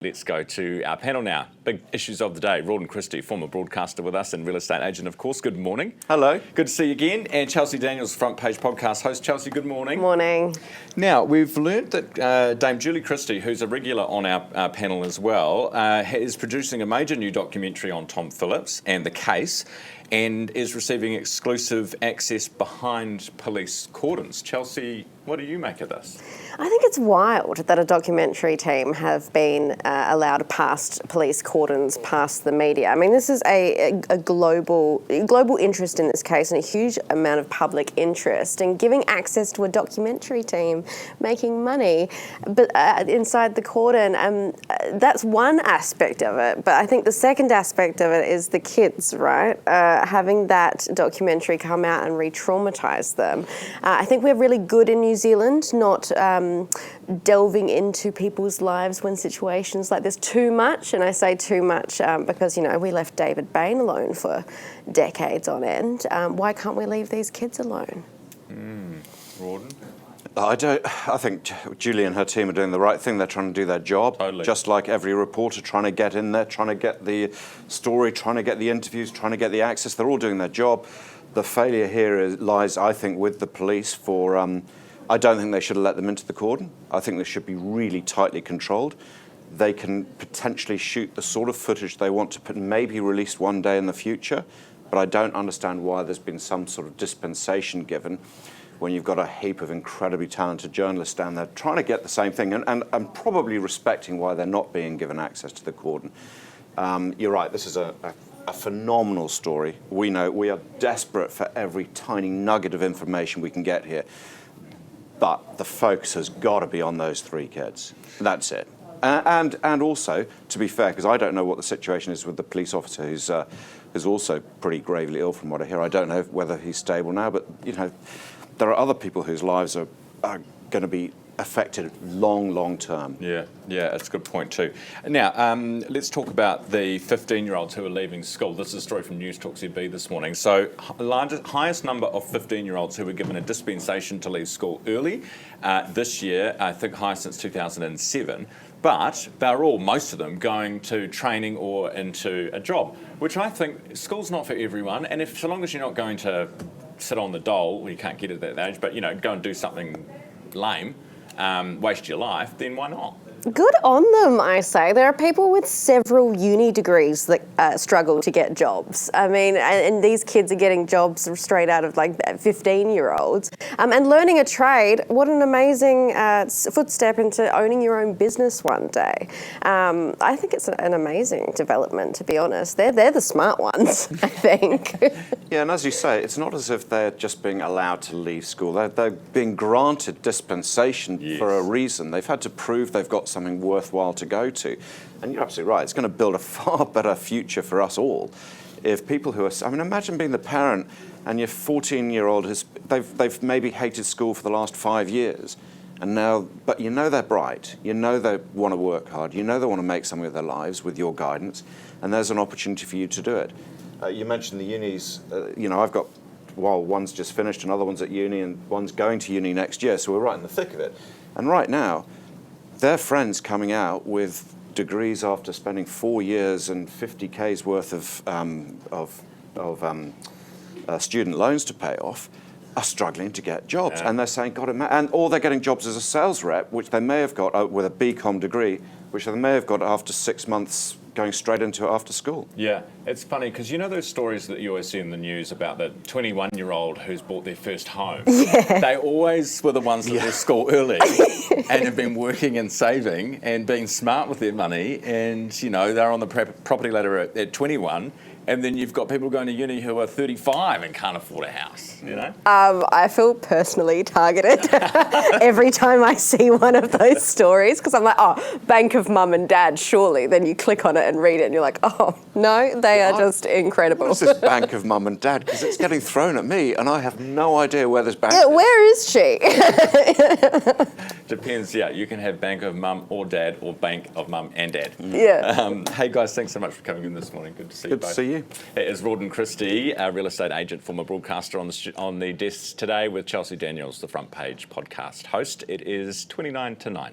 Let's go to our panel now. Big issues of the day. Rawdon Christie, former broadcaster with us and real estate agent, of course. Good morning. Hello. Good to see you again. And Chelsea Daniels, Front Page podcast host. Chelsea, good morning. Morning. Now, we've learnt that Dame Julie Christie, who's a regular on our panel as well, is producing a major new documentary on Tom Phillips and the case, and is receiving exclusive access behind police cordons. Chelsea, what do you make of this? I think it's wild that a documentary team have been allowed past police cordons, past the media. I mean, this is a global interest in this case and a huge amount of public interest, and giving access to a documentary team making money but inside the cordon. That's one aspect of it, but I think the second aspect of it is the kids, right? Having that documentary come out and re-traumatise them. I think we're really good in New Zealand not delving into people's lives when situations like this too much, and I say too much because, you know, we left David Bain alone for decades on end. Why can't we leave these kids alone? Rawdon? I think Julie and her team are doing the right thing. They're trying to do their job, Totally. Just like every reporter, trying to get in there, trying to get the story, trying to get the interviews, trying to get the access. They're all doing their job. The failure here lies, I think, with the police for... I don't think they should have let them into the cordon. I think they should be really tightly controlled. They can potentially shoot the sort of footage they want to put, maybe released one day in the future, but I don't understand why there's been some sort of dispensation given when you've got a heap of incredibly talented journalists down there trying to get the same thing, and probably respecting why they're not being given access to the cordon. You're right, this is a phenomenal story. We know we are desperate for every tiny nugget of information we can get here. But the focus has got to be on those three kids. That's it. And also, to be fair, because I don't know what the situation is with the police officer who's also pretty gravely ill from what I hear. I don't know whether he's stable now, but, you know, there are other people whose lives are going to be affected long term. Yeah, that's a good point too. Now, let's talk about the 15-year-olds who are leaving school. This is a story from News Talk ZB this morning. So, highest number of 15-year-olds who were given a dispensation to leave school early this year, I think highest since 2007. But they're all, most of them, going to training or into a job, which I think school's not for everyone. And so long as you're not going to sit on the dole, well, you can't get it at that age, but, you know, go and do something lame, waste your life, then why not? Good on them, I say. There are people with several uni degrees that struggle to get jobs. I mean, and these kids are getting jobs straight out of like 15-year-olds. And learning a trade, what an amazing footstep into owning your own business one day. I think it's an amazing development, to be honest. They're the smart ones, I think. Yeah, and as you say, it's not as if they're just being allowed to leave school. They're being granted dispensation for a reason. They've had to prove they've got something worthwhile to go to. And you're absolutely right, it's going to build a far better future for us all if people who are... I mean, imagine being the parent and your 14-year-old, they've maybe hated school for the last 5 years, and now, but you know they're bright, you know they want to work hard, you know they want to make something of their lives with your guidance, and there's an opportunity for you to do it. You mentioned the unis, you know, I've got... Well, one's just finished, another one's at uni, and one's going to uni next year, so we're right in the thick of it. And right now, their friends coming out with degrees after spending 4 years and 50K's worth of student loans to pay off are struggling to get jobs. Yeah. And they're saying, God, or they're getting jobs as a sales rep, which they may have got with a BCom degree, which they may have got after 6 months going straight into it after school. Yeah, it's funny because you know those stories that you always see in the news about the 21-year-old who's bought their first home? Yeah. They always were the ones that left school early and have been working and saving and being smart with their money, and, you know, they're on the property ladder at 21. And then you've got people going to uni who are 35 and can't afford a house, you know? I feel personally targeted every time I see one of those stories, because I'm like, oh, bank of mum and dad, surely. Then you click on it and read it and you're like, oh, no, they are just incredible. What is this bank of mum and dad? Because it's getting thrown at me and I have no idea where this bank is. Where is she? Depends, yeah. You can have bank of mum or dad or bank of mum and dad. Yeah. Hey, guys, thanks so much for coming in this morning. Good to see you both. Good to see you. It is Rawdon Christie, a real estate agent, former broadcaster on the desk today with Chelsea Daniels, the Front Page podcast host. It is 29 to 9.